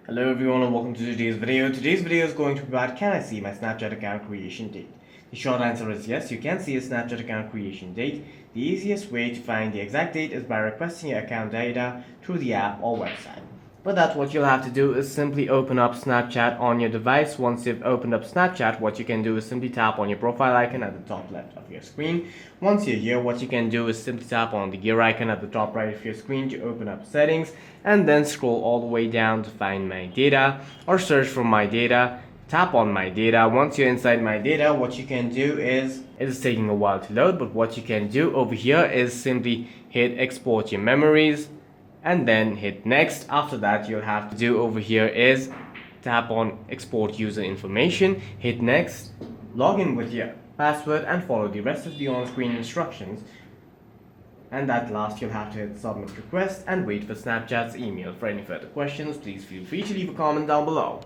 Hello everyone and welcome to today's video. Today's video is going to be about, can I see my Snapchat account creation date? The short answer is yes, you can see a Snapchat account creation date. The easiest way to find the exact date is by requesting your account data through the app or website. But that's what you'll have to do is simply open up Snapchat on your device. Once you've opened up Snapchat, what you can do is simply tap on your profile icon at the top left of your screen. Once you're here, what you can do is simply tap on the gear icon at the top right of your screen to open up settings, and then scroll all the way down to find my data or search for my data. Tap on my data. Once you're inside my data, what you can do is, it is taking a while to load, but what you can do over here is simply hit export your memories and then hit next. After that, you'll have to do over here is tap on export user information, hit next, log in with your password and follow the rest of the on-screen instructions. And at last, you'll have to hit submit request and wait for Snapchat's email. For any further questions, please feel free to leave a comment down below.